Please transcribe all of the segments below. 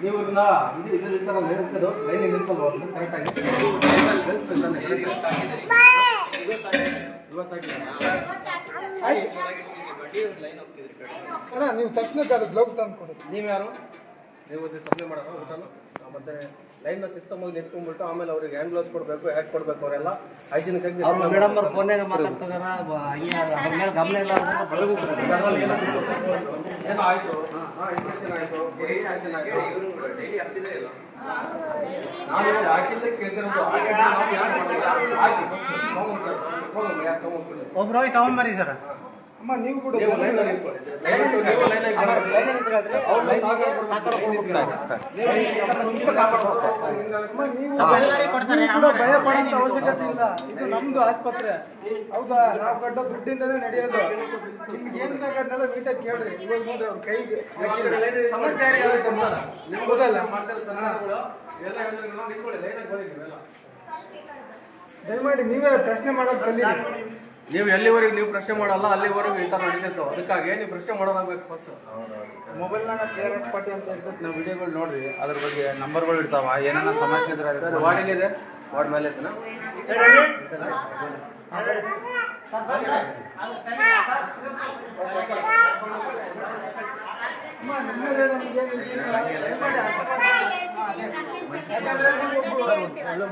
ನೀವು ಇದನ್ನ ಇದು ತರ ನಿಲ್ಲಿಸೋದು ಲೈನ್ ನಿಲ್ಲಿಸಲ್ವಾ ಕರೆಕ್ಟಾಗಿ ನೀವು ತಕ್ಷಣ ಗ್ಲೌಸ್ ತಂದು ಕೊಡಿ. ನೀವು ಯಾರು? ನೀವು ಸಪ್ಲೈ ಮಾಡೋದು ಊಟನ ಮತ್ತೆ ಲೈನ್ನ ಸಿಸ್ಟಮ್ ಆಗಿ ನಿಂತ್ಕೊಂಡ್ಬಿಟ್ಟು ಆಮೇಲೆ ಅವ್ರಿಗೆ ಹ್ಯಾಂಡ್ ಗ್ಲೌಸ್ ಕೊಡಬೇಕು, ಹ್ಯಾಕ್ ಕೊಡಬೇಕು, ಅವರೆಲ್ಲ ಹೈಜಿನಿಕ್ ಆಗಿ ಮೇಡಮ್ ಅವ್ರ ಫೋನ್ಯಾಗ ಮಾತಾಡ್ತಿದಾರ, ಗಮನ ಇಲ್ಲ. ಏನೋ ಆಯ್ತು, ಇನ್ಫೆಕ್ಷನ್ ಆಯ್ತು, ನಾನು ಹಾಕಿದ್ದೆ ಕೇಳ್ತಿರೋದು. ಒಬ್ರು ಹೋಗಿ ತಗೊಂಬರಿ ಸರ್. ಅಮ್ಮ ನೀವು ಕೂಡ ಭಯ ಪಡೋಂಥ ಅವಶ್ಯಕತೆ ಇಲ್ಲ. ಇದು ನಮ್ದು ಆಸ್ಪತ್ರೆ, ಹೌದಾ? ನಾವು ಕಟ್ಟೋ ದುಡ್ಡಿಂದನೇ ನಡೆಯೋದು. ನಿಮ್ಗೆ ಏನ್ ಬೇಕಾದ್ನೆಲ್ಲ ನೀಟಾಗಿ ಕೇಳ್ರಿ. ಇವಾಗ ನೋಡ್ರಿ ಅವ್ರ ಕೈಗೆ ಸಮಸ್ಯೆ ಯಾರಿಗಾಗುತ್ತೆ ಅಂತ ಹೌದಲ್ಲ? ದಯಮಾಡಿ ನೀವೇ ಪ್ರಶ್ನೆ ಮಾಡೋದು ಕಲೀರಿ. ನೀವು ಎಲ್ಲಿವರೆಗೆ ನೀವು ಪ್ರಶ್ನೆ ಮಾಡಲ್ಲ ಅಲ್ಲಿವರೆಗೂ ಈ ಥರ ನಡೀತಿರ್ತಾವೆ. ಅದಕ್ಕಾಗಿ ನೀವು ಪ್ರಶ್ನೆ ಮಾಡೋದಾಗಬೇಕು ಫಸ್ಟ್. ಮೊಬೈಲ್ನಾಗ KRS ಪಾರ್ಟಿ ಅಂತ ಇರ್ತದೆ, ನಾವು ವಿಡಿಯೋಗಳು ನೋಡ್ರಿ, ಅದ್ರ ಬಗ್ಗೆ ನಂಬರ್ಗಳು ಇರ್ತಾವ. ಏನಾರ ಸಮಸ್ಯೆ ಇದ್ರೆ ವಾರ್ಡ್ ಏನಿದೆ, ವಾರ್ಡ್ ಮೇಲೆ ಇರ್ತೇನೆ.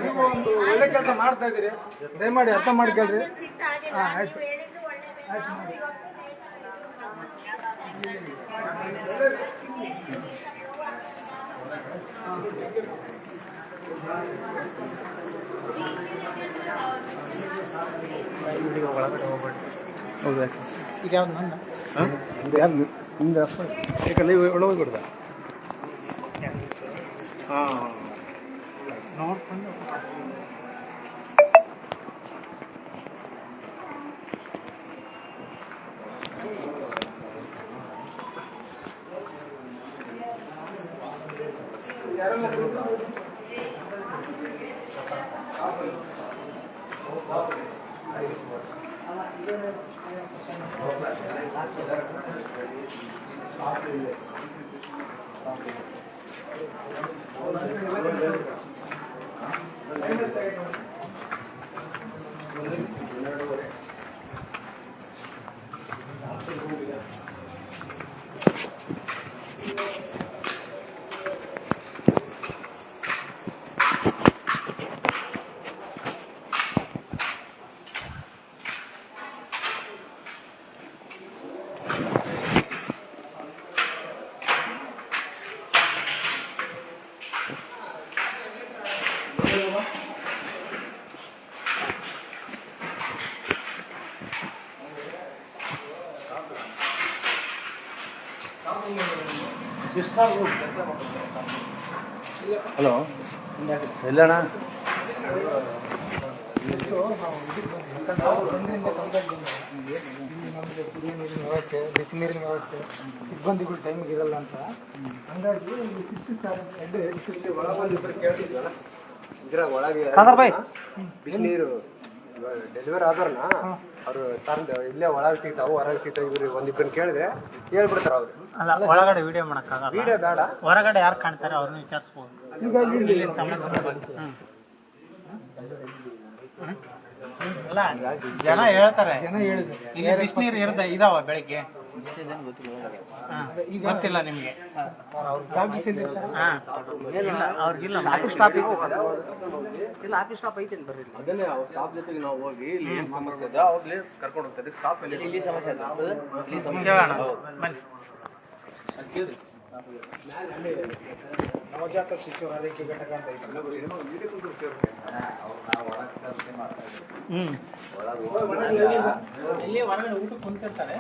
ನೀವು ಒಂದು ಒಳ್ಳೆ ಕೆಲಸ ಮಾಡ್ತಾ ಇದ್ದೀರಿ, ದಯಮಾಡಿ ಅರ್ಥ ಮಾಡ್ಕೊಳ್ರಿ. ಆಯ್ತು ಹೌದಾ? ಈಗ ಯಾವ್ದು ನನ್ನ ಯಾವ್ದು ನಿಮ್ದು ಅಪ್ಪ ಯಾಕಲ್ಲ ಒಳಗೆ ಕೊಡ್ದ ನೋಡ್ಕೊಂಡು ಹಲೋ ಎಲ್ಲಣ್ಣ? ನಮಗೆ ಕುಡಿಯೋ ನೀರಿನ ವ್ಯವಸ್ಥೆ, ಬಿಸಿ ನೀರಿನ ವ್ಯವಸ್ಥೆ, ಸಿಬ್ಬಂದಿಗಳು ಟೈಮಿಗೆ ಇರಲ್ಲ ಅಂತ ಹಂಗಾಗಿ ಒಳಗೆ ಕೇಳ್ತಿದ್ವಲ್ಲ, ಇದ್ರಾಗ ಒಳಗೆ ಬಿಸಿ ನೀರು ಡೆಲಿವರಿ ಆದ್ರನ ಅವರು ತಂದು ಇಲ್ಲೇ ಒಳಗೆ ಸಿಗ್ತಾವು, ಹೊರಗೆ ಸಿಗ್ತಾವೆ. ಇವ್ರಿಗೆ ಒಂದಿಬ್ಬರನ್ನ ಕೇಳಿದ್ರೆ ಹೇಳ್ಬಿಡ್ತಾರ ಅವ್ರು. ಅಲ್ಲ, ಒಳಗಡೆ ವಿಡಿಯೋ ಮಾಡೋಕ್ಕಾಗಲ್ಲ. ವಿಡಿಯೋ ಬೇಡ, ಹೊರಗಡೆ ಯಾರು ಕಾಣ್ತಾರೆ ಅವ್ರನ್ನ ವಿಚಾರಿಸ್ಬೋದು. ಈಗ ಅಲ್ಲ, ಜನ ಹೇಳ್ತಾರೆ, ಜನ ಹೇಳಿದ್ರು ಇಲ್ಲಿ ಬಿಸಿನೀರು ಇದಾವ ಬೆಳಿಗ್ಗೆ. ಗೊತ್ತಿಲ್ಲ ನಿಮ್ಗೆ? ಅವ್ರಿಗಿಲ್ಲ ಆಫೀಸ್ ಸ್ಟಾಪ್ ಐತೆ ಬರ್ರಿ. ಅದನ್ನೇ ಸ್ಟಾಫ್ ಜೊತೆಗೆ ನಾವು ಹೋಗಿ ಇಲ್ಲಿ ಏನು ಸಮಸ್ಯೆ ಇದೆ ಅವ್ರಿಗೆ ಕರ್ಕೊಂಡು ಹೋಗ್ತಾರೆ. ಸ್ಟಾಫ್ ಇಲ್ಲಿ ಸಮಸ್ಯೆ ಬನ್ನಿ. ನವಜಾತ ಶಿಶು ಆರೈಕೆ ಘಟಕ ಅಂತ ಇಲ್ಲಿ ಹೊರಗಡೆ ಊಟ ಕುಂತಿರ್ತಾರೆ.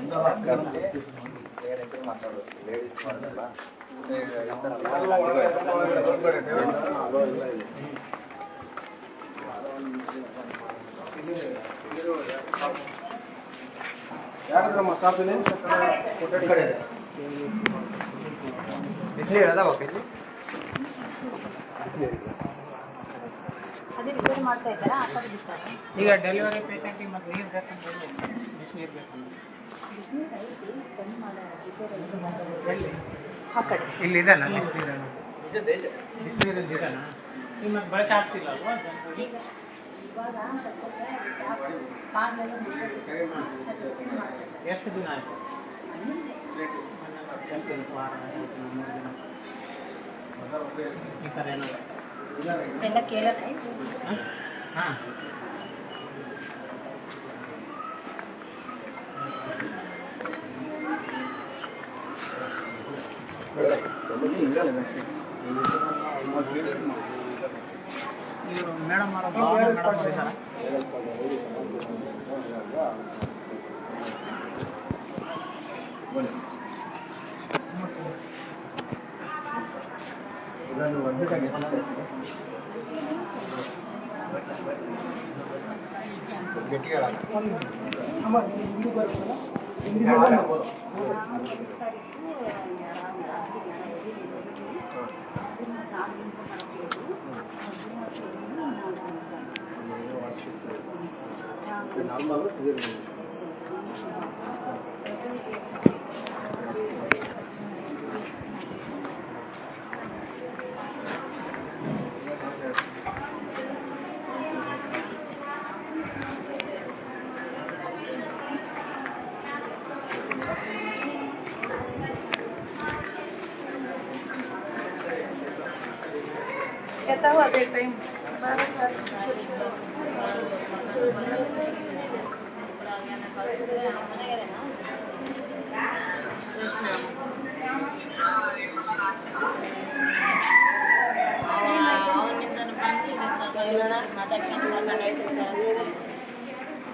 ಯಾರಮ್ಮ ಸ್ಟಾಫ್ ಇದೆ? ಬಿಸಿನೀರು ಅದಾವ ಇಲ್ಲಿ? ಈಗ ಡೆಲಿವರಿ ಪೇಷಂಟಿಗೆ ಮತ್ತೆ ನೀರು ಬೇಕಂತ ಬಿಸಿನೀರು ಬೇಕು. ಇಲ್ಲಿ ಇದೆಲ್ಲ ಬಿಸಿನೀರು ನಿಮ್ಮದು ಬಳಕೆ ಆಗ್ತಿಲ್ಲ ಅಲ್ವಾ? ಎಷ್ಟು ದಿನ ಆಯಿತು? ಈ ಥರ ಏನಾದ್ರು ಹಾಂ ಇವರು ಮೇಡಮ್ ಮೇಡಮ್ ಇದ್ದಾರಾ? कहता हुआ देख रही हूँ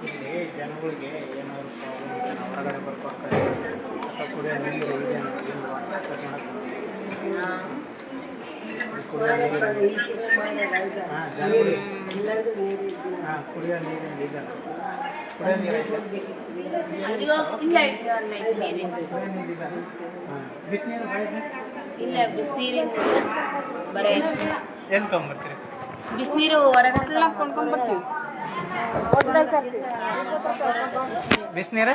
ಇಲ್ಲಿ ಜನಗಳಿಗೆ ಏನಾದ್ರು ಹೊರಗಡೆ ಬರ್ಕೊಡ್ತಾರೆ ಕುಡಿಯೋ ನೀರು ಇದೆ ಕುಡಿಯೋ ನೀರಿನ ಇದೆ ಕುಡಿಯೋ ನೀರು ಬಿಸಿನೀರು ಇಲ್ಲ ಬಿಸಿನೀರಿನ ಬರೀ ಏನು ತೊಗೊಂಬರ್ತೀರಿ? ಬಿಸಿನೀರು ಹೊರಗಡೆ ಕೊಂಡ್ಕೊಂಡ್ ಬರ್ತೀವಿ. ಬಿಸಿನೀರು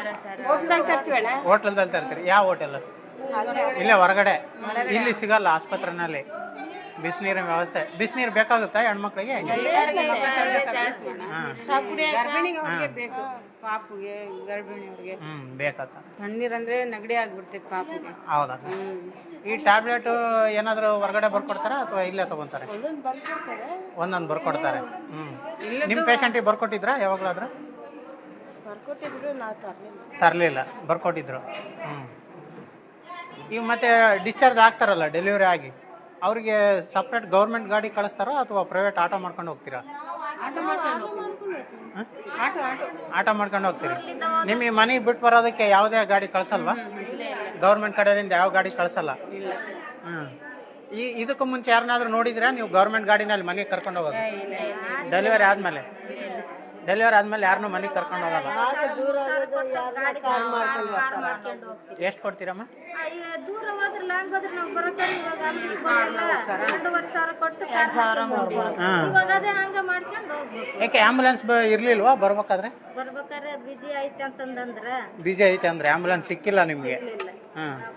ಹೋಟೆಲ್ದಲ್ಲಿ ತರ್ತೀರಿ? ಯಾವ ಹೋಟೆಲ್? ಇಲ್ಲೇ ಹೊರಗಡೆ ಇಲ್ಲಿ ಸಿಗಲ್ಲ ಆಸ್ಪತ್ರೆನಲ್ಲಿ ಬಿಸಿನೀರಿನ ವ್ಯವಸ್ಥೆ. ಬಿಸಿನೀರು ಬೇಕಾಗುತ್ತಾ ಹೆಣ್ಮಕ್ಳಿಗೆ? ಬೇಕು ಪಾಪುಗೆ ಗರ್ಭಿಣಿಯವ್ರಿಗೆ ಬೇಕಾತ ತಣ್ಣೀರಂದ್ರೆ ನೆಗಡಿ ಆಗ್ಬಿಡ್ತೈತೆ ಪಾಪುಗೆ. ಹೌದಾ? ಈ ಟ್ಯಾಬ್ಲೆಟ್ ಏನಾದ್ರು ಹೊರಗಡೆ ಬರ್ಕೊಡ್ತಾರಾ ಅಥವಾ ಇಲ್ಲೇ ತಗೊಂತಾರೆ? ಒಂದೊಂದು ಬರ್ಕೊಡ್ತಾರೆ. ನಿಮ್ಮ ಪೇಷಂಟಿಗೆ ಬರ್ಕೊಟ್ಟಿದ್ರಾ ಯಾವಾಗಲಾದ್ರೂ? ಬರ್ಕೊಟ್ಟಿದ್ರು ನಾವು ತರಲಿಲ್ಲ, ಬರ್ಕೊಟ್ಟಿದ್ರು. ಈಗ ಮತ್ತೆ ಡಿಸ್ಚಾರ್ಜ್ ಆಗ್ತಾರಲ್ಲ ಡೆಲಿವರಿ ಆಗಿ, ಅವ್ರಿಗೆ ಸಪ್ರೇಟ್ ಗೌರ್ಮೆಂಟ್ ಗಾಡಿ ಕಳಿಸ್ತಾರೋ ಅಥವಾ ಪ್ರೈವೇಟ್ ಆಟೋ ಮಾಡ್ಕೊಂಡು ಹೋಗ್ತೀರಾ? ಆಟೋ ಮಾಡ್ಕೊಂಡು ಹೋಗ್ತೀರಿ. ನಿಮಗೆ ಮನೆಗೆ ಬಿಟ್ಟು ಬರೋದಕ್ಕೆ ಯಾವುದೇ ಗಾಡಿ ಕಳ್ಸಲ್ವಾ? ಗೌರ್ಮೆಂಟ್ ಕಡೆಯಿಂದ ಯಾವ ಗಾಡಿ ಕಳ್ಸಲ್ಲ. ಇದಕ್ಕೂ ಮುಂಚೆ ಯಾರನ್ನಾದ್ರೂ ನೋಡಿದ್ರಾ ನೀವು ಗೌರ್ಮೆಂಟ್ ಗಾಡಿನಲ್ಲಿ ಮನೆಗೆ ಕರ್ಕೊಂಡು ಹೋಗೋದು? ಡೆಲಿವರಿ ಆದ್ಮೇಲೆ ಯಾರನ್ನೂ ಮನೆಗೆ ಕರ್ಕೊಂಡು ಹೋಗಲ್ಲ. ಎಷ್ಟು ಕೊಡ್ತೀರಮ್ಮ? ದೂರ ಹೋದ್ರೆ ಲಾಂಗ್ ಹೋದ್ರೆ ನಾವು ಬರೋತಾರೆ. ಇವಾಗ ಅಲ್ಲಿ 2,500 ಕೊಟ್ಟು 2,000 ಇವಾಗ ಅದೇ ಹಂಗ ಮಾಡ್ಕೊಂಡು ಹೋಗ್ಬೇಕು. ಯಾಕೆ ಆಂಬುಲೆನ್ಸ್ ಇರ್ಲಿಲ್ವಾ ಬರ್ಬೇಕಾದ್ರೆ? ಬರ್ಬೇಕಾದ್ರೆ ಬಿಜಿ ಐತೆ ಅಂತಂದ್ರೆ ಬಿಜಿ ಐತೆ ಅಂದ್ರೆ ಆಂಬುಲೆನ್ಸ್ ಸಿಕ್ಕಿಲ್ಲ ನಿಮ್ಗೆ?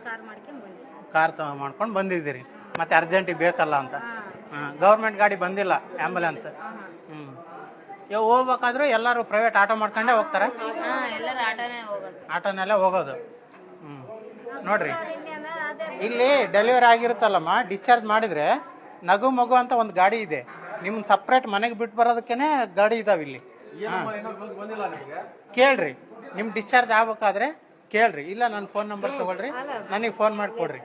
ಕಾರ್ ಮಾಡ್ಕೊಂಡು ಬಂದ್ವಿ. ಕಾರ್ ಮಾಡ್ಕೊಂಡು ಬಂದಿದ್ದೀರಿ, ಮತ್ತೆ ಅರ್ಜೆಂಟಿಗೆ ಬೇಕಲ್ಲ ಅಂತ. ಗೌರ್ಮೆಂಟ್ ಗಾಡಿ ಬಂದಿಲ್ಲ ಆಂಬುಲೆನ್ಸ್. ಇವಾಗ ಹೋಗ್ಬೇಕಾದ್ರೂ ಎಲ್ಲರೂ ಪ್ರೈವೇಟ್ ಆಟೋ ಮಾಡ್ಕೊಂಡೇ ಹೋಗ್ತಾರೆ? ಆಟೋನಲ್ಲೇ ಹೋಗೋದು. ನೋಡ್ರಿ, ಇಲ್ಲಿ ಡೆಲಿವರಿ ಆಗಿರುತ್ತಲ್ಲಮ್ಮ, ಡಿಸ್ಚಾರ್ಜ್ ಮಾಡಿದ್ರೆ ನಗು ಮಗು ಅಂತ ಒಂದು ಗಾಡಿ ಇದೆ. ನಿಮ್ಗೆ ಸಪ್ರೇಟ್ ಮನೆಗೆ ಬಿಟ್ಟು ಬರೋದಕ್ಕೇನೆ ಗಾಡಿ ಇದಾವೆ ಇಲ್ಲಿ. ಕೇಳ್ರಿ, ನಿಮ್ ಡಿಸ್ಚಾರ್ಜ್ ಆಗ್ಬೇಕಾದ್ರೆ ಕೇಳ್ರಿ. ಇಲ್ಲ ನನ್ನ ಫೋನ್ ನಂಬರ್ ತಗೊಳ್ರಿ, ನನಗೆ ಫೋನ್ ಮಾಡಿಕೊಡ್ರಿ.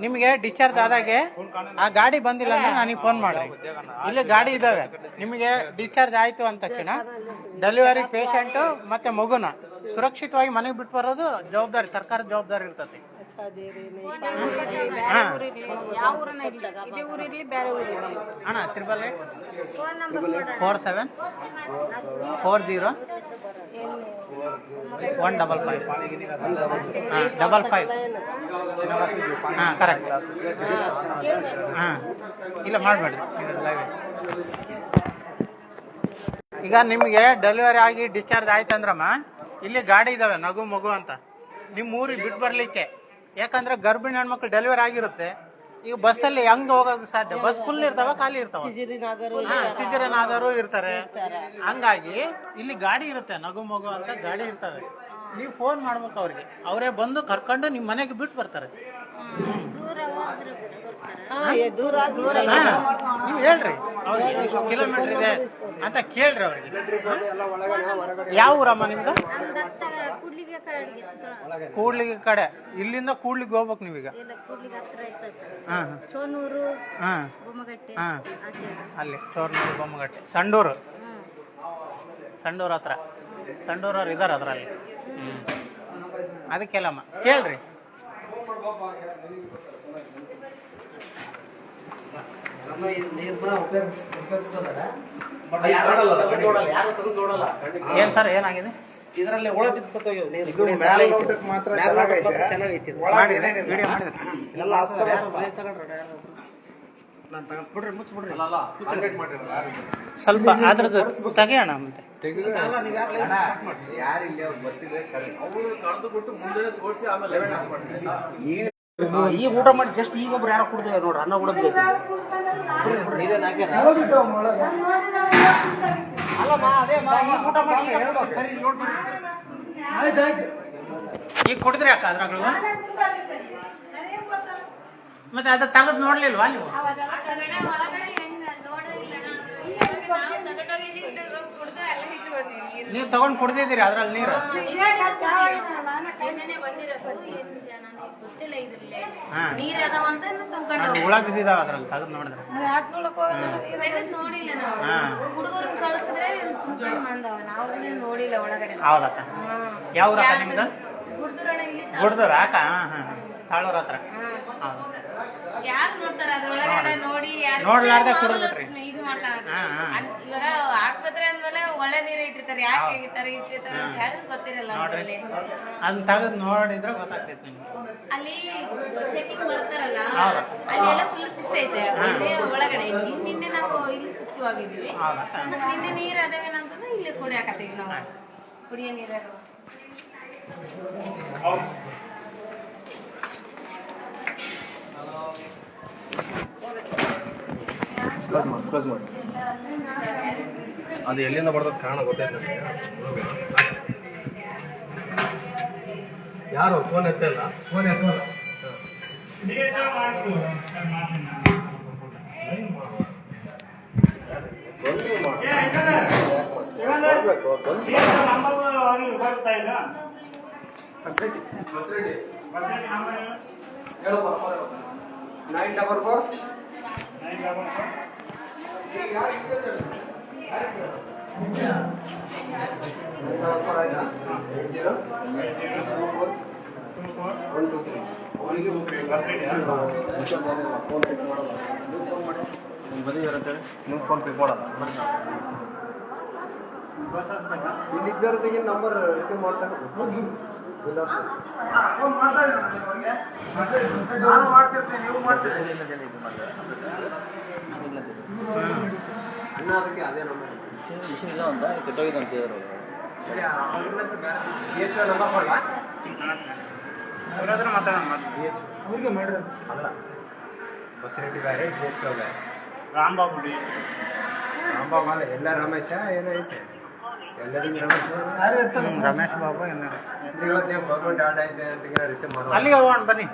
ನಿಮಗೆ ಡಿಸ್ಚಾರ್ಜ್ ಆದಾಗೆ ಆ ಗಾಡಿ ಬಂದಿಲ್ಲ ಅಂದ್ರೆ ನನಗೆ ಫೋನ್ ಮಾಡ್ರಿ. ಇಲ್ಲಿ ಗಾಡಿ ಇದಾವೆ. ನಿಮಗೆ ಡಿಸ್ಚಾರ್ಜ್ ಆಯ್ತು ಅಂದ ತಕ್ಷಣ ಡೆಲಿವರಿ ಪೇಷಂಟ್ ಮತ್ತೆ ಮಗುನ ಸುರಕ್ಷಿತವಾಗಿ ಮನೆಗೆ ಬಿಟ್ಟು ಬರೋದು ಜವಾಬ್ದಾರಿ, ಸರ್ಕಾರದ ಜವಾಬ್ದಾರಿ ಇರ್ತದೆ. ಅಣ್ಣ 888-474-155 ಹಾಂ ಕರೆಕ್ಟ್. ಇಲ್ಲ ಮಾಡಬೇಡಿ. ಈಗ ನಿಮಗೆ ಡೆಲಿವರಿ ಆಗಿ ಡಿಸ್ಚಾರ್ಜ್ ಆಯ್ತಂದ್ರಮ್ಮ, ಇಲ್ಲಿ ಗಾಡಿ ಇದಾವೆ ನಗು ಮಗು ಅಂತ. ನಿಮ್ಮ ಊರಿಗೆ ಬಿಟ್ಟು ಬರ್ಲಿಕ್ಕೆ. ಯಾಕಂದ್ರೆ ಗರ್ಭಿಣಿ ಹೆಣ್ಮಕ್ಳು ಡೆಲಿವರಿ ಆಗಿರುತ್ತೆ. ಈಗ ಬಸ್ಸಲ್ಲಿ ಹೆಂಗ್ ಹೋಗೋದು ಸಾಧ್ಯ? ಬಸ್ ಫುಲ್ ಇರ್ತಾವ, ಖಾಲಿ ಇರ್ತಾವ. ಸಿಜರಿನ್ ಆದರೂ ಇರ್ತಾರೆ. ಹಂಗಾಗಿ ಇಲ್ಲಿ ಗಾಡಿ ಇರುತ್ತೆ, ನಗು ಮಗು ಅಂತ ಗಾಡಿ ಇರ್ತವೆ. ನೀವು ಫೋನ್ ಮಾಡ್ಬೇಕು ಅವ್ರಿಗೆ, ಅವರೇ ಬಂದು ಕರ್ಕೊಂಡು ನಿಮ್ಮ ಮನೆಗೆ ಬಿಟ್ಟು ಬರ್ತಾರೆ. ನೀವು ಹೇಳ್ರಿ ಅವ್ರಿಗೆ ಇಷ್ಟು ಕಿಲೋಮೀಟರ್ ಇದೆ ಅಂತ ಕೇಳ್ರಿ ಅವ್ರಿಗೆ. ಯಾವ ಊರಮ್ಮ ನಿಮ್ದು? ಕೂಡ್ಲಿಗೆ ಕಡೆ. ಇಲ್ಲಿಂದ ಕೂಡ್ಲಿಗೆ ಹೋಗ್ಬೇಕು ನೀವೀಗ. ಅಲ್ಲಿ ಚೋರ್ನೂರು ಬೊಮ್ಮಗಟ್ಟೆ, ಸಂಡೂರು ಹತ್ರ. ಸಂಡೂರವ್ರು ಇದಾರೆ ಅದರಲ್ಲಿ. ಅದಕ್ಕೆಲ್ಲಮ್ಮ ಕೇಳ್ರಿ. ಏನ್ ಸರ್ ಏನಾಗಿದೆ? ಇದರಲ್ಲಿ ಒಳ ಬಿದ್ದು ಸತ್ತೋಗ್ಯವು ನೀರು. ಚೆನ್ನಾಗೈತಿ. ಸ್ವಲ್ಪ ಅದ್ರದ್ದು ತೆಗೆಯೋಣ ಮತ್ತೆ. ಈಗ ಊಟ ಮಾಡಿ ಜಸ್ಟ್ ಈಗ ಒಬ್ರು ಯಾರೋ ಕುಡ್ದಿಲ್ಲ ನೋಡ್ರಿ, ಅನ್ನ ಕೂಡ ಅಲ್ಲಮ್ಮ ಅದೇ ಊಟ ಮಾಡಿ ಈಗ ಕುಡಿದ್ರಿ ಅಕ್ಕ ಅದ್ರಾಗಳು? ಮತ್ತೆ ಅದ ತೆಗೆದು ನೋಡ್ಲಿಲ್ವಾ ನೀವು? ನೀವು ತಗೊಂಡ್ ಕುಡ್ದಿದ್ದೀರಿ ಅದ್ರಲ್ಲಿ ನೀರು? ಹುಳ ಬಿದ್ದಿದಾವ ಅದ್ರಲ್ಲಿ ತೆಗೆದು ನೋಡಿದ್ರೆ. ಹೌದಕ್ಕ. ಯಾವ ಊರಕ್ಕ ನಿಮ್ದು? ಗುಡ್ದೂರ ಅಕ್ಕ. ತಾಳೂರ್ ಹತ್ರ. ನೋಡ್ಲಾರ್ದೆ ಕುಡಿದ್ಬಿಟ್ರಿ. ಇವಾಗ ಆಸ್ಪತ್ರೆ ಅಂದ್ಮೇಲೆ ಒಳ್ಳೆ ನೀರು ಇಟ್ಟಿರ್ತಾರೆ. ಯಾಕೆ ಇಟ್ಟಿರ್ತಾರೆ ಗೊತ್ತಿರಲ್ಲ. ಅದನ್ನ ತೆಗೆದು ನೋಡಿದ್ರೆ ಗೊತ್ತಾಗ್ತೈತಿ ನಿಮ್ಗೆ. ಅಲ್ಲಿ ಚೆಕಿಂಗ್ ಬರ್ತಾರಲ್ಲ, ಅಲ್ಲೆಲ್ಲ ಫುಲ್ ಶಿಷ್ಟ ಐತೆ ಒಳಗಡೆ. ನಿನ್ನೆ ನಾವು ಇಲ್ಲಿ ಸುತ್ತವಾಗಿದ್ವಿ. ನಿನ್ನೆ ನೀರ್ ಅದೇನಂತಂದ್ರೆ ಇಲ್ಲಿ ಕುಡಿಯಾಕತ್ತೀವಿ ನಾವು. ಕುಡಿಯೋ ನೀರ ಕ್ಲೋಸ್ ಮಾಡಿ. ಅದು ಎಲ್ಲಿಂದ ಬರ್ತದ ಕಾರಣ ಗೊತ್ತಾಯ್ತು ನನಗೆ. ಯಾರು ಫೋನ್ ಎತ್ತಲ್ಲ? ಫೋನ್ ಎತ್ತಲ್ಲ. ಬರೀ ಇರುತ್ತೆ, ನೀವು ಫೋನ್ ಪಿಕ್ ಮಾಡಲ್ಲ. ಇಲ್ಲಿದ್ದವ್ರಿಗೆ ನಂಬರ್ ರಿಸೀವ್ ಮಾಡ್ತಾರೆ. ಅದೇ ನಂಬರ್ ಮಿಷನ್ ಇಲ್ಲ ಅಂತ ಕೆಟ್ಟೋಗಿದೆ ಅಂತ ಹೇಳಿದ್ರು. ಅವ್ರಿಗೆ ಮಾಡ್ರಿ ಅಲ್ಲ, ಬಸರೆಡ್ಡಿ ಬೇರೆ, DHO ಬೇರೆ. ರಾಂಬಾಬು ಅಲ್ಲ, ಎಲ್ಲ ರಮೇಶ ಏನೈತೆ ಎಲ್ಲರಿಗೂ ರಮೇಶ್ ಬಾಬು ಗೌರ್ಮೆಂಟ್ ಆರ್ಡ್ ಐತೆ ಅಂತ ರಿಸೀವ್ ಮಾಡೋದು. ಅಲ್ಲಿಗೆ ಹೋಗೋಣ ಬನ್ನಿ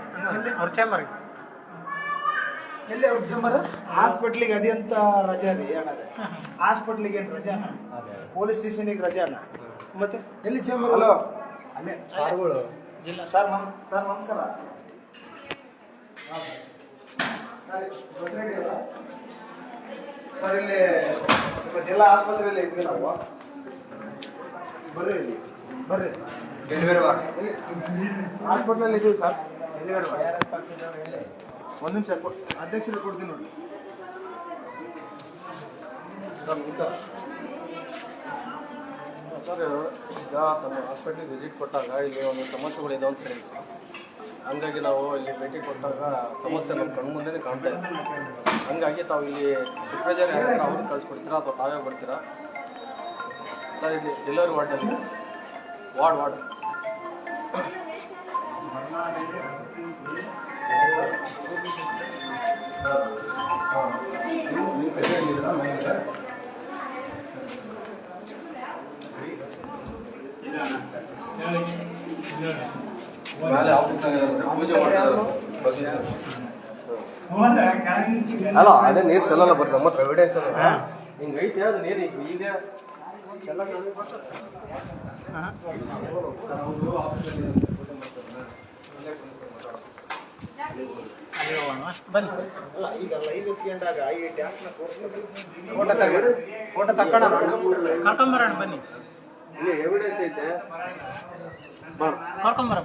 ಅವ್ರ ಚೇಂಬರ್ಗೆ. ಎಲ್ಲಿ ಅವ್ರ ಚೇಂಬರ್? ಹಾಸ್ಪಿಟ್ಲಿಗೆ ಅದಂತ ರಜಾ ರೀ ಹೇಳೋದು. ಹಾಸ್ಪಿಟ್ಲಿಗೆ ಏನು ರಜಾನ? ಪೊಲೀಸ್ ಸ್ಟೇಷನಿಗೆ ರಜಾನ? ಮತ್ತೆ ಎಲ್ಲಿ ಚೇಂಬರ್? ಹಲೋ, ಅಲ್ಲೇ ಸಾರ್ಗಳು ಜಿಲ್ಲಾ. ಸರ್ ನಮಸ್ಕಾರ. ಸರ್ ಇಲ್ಲಿ ಜಿಲ್ಲಾ ಆಸ್ಪತ್ರೆಯಲ್ಲಿ ಇದ್ವಿ ನಾವು. ಬರ್ರಿ ಇಲ್ಲಿ ಬರ್ರಿ. ಡೆಲಿವರಿ ವಾರ್ಡ್ ಹಾಸ್ಪಿಟ್ಲಲ್ಲಿ ಇದ್ದೀವಿ ಸರ್. Delivery ward. ಒಂದು ನಿಮಿಷ ಅಧ್ಯಕ್ಷರು ಕೊಡ್ತೀನಿ ನೋಡಿ. ಸರ್ ಈಗ ತಮ್ಮ ಹಾಸ್ಪಿಟ್ಲಿಗೆ ವಿಸಿಟ್ ಕೊಟ್ಟಾಗ ಇಲ್ಲಿ ಒಂದು ಸಮಸ್ಯೆಗಳಿದೆ ಅಂತ ಹೇಳಿದ್ರು. ಹಂಗಾಗಿ ನಾವು ಇಲ್ಲಿ ಭೇಟಿ ಕೊಟ್ಟಾಗ ಸಮಸ್ಯೆ ನಮ್ಮ ಕಣ್ಣು ಮುಂದೆನೇ ಕಾಣ್ತಾ ಇದೆ. ಹಂಗಾಗಿ ತಾವು ಇಲ್ಲಿ ಸೂಪರ್ವೈಸರ್ ಯಾರು ಅವ್ರಿಗೆ ಕಳಿಸ್ಕೊಡ್ತೀರಾ ಅಥವಾ ತಾವೇ ಬರ್ತೀರಾ? ಸರ್ ಇಲ್ಲಿ ಡೆಲಿವರಿ ವಾರ್ಡಲ್ಲಿ ವಾರ್ಡ್ ನೀವು ಪೇಟೆಯಲ್ಲಿದ್ದೀರಾ ಮನೆಗೆ? ಮೇಲೆ ಆಫೀಸ್ನಾಗ ಪೂಜೆ ಮಾಡ್ತಾರೆ ಅಲ್ಲ ಅದೇ ನೀರು ಚಲಲ್ಲ ಬರ್ರಿ ನಮ್ಮ ಹತ್ರ ಎವಿಡೆನ್ಸ್ ಅಲ್ಲ ಹಿಂಗೈತೆ ಅದು ನೀರು ಈಗ ಎಲ್ಲ ಬನ್ನಿ ಫೋಟೋ ತಕ್ಕೋಣ ಕರ್ಕೊಂಬರೋಣ ಬನ್ನಿ ಇಲ್ಲಿ ಎವಿಡೆನ್ಸ್ ಐತೆ ಕರ್ಕೊಂಬರ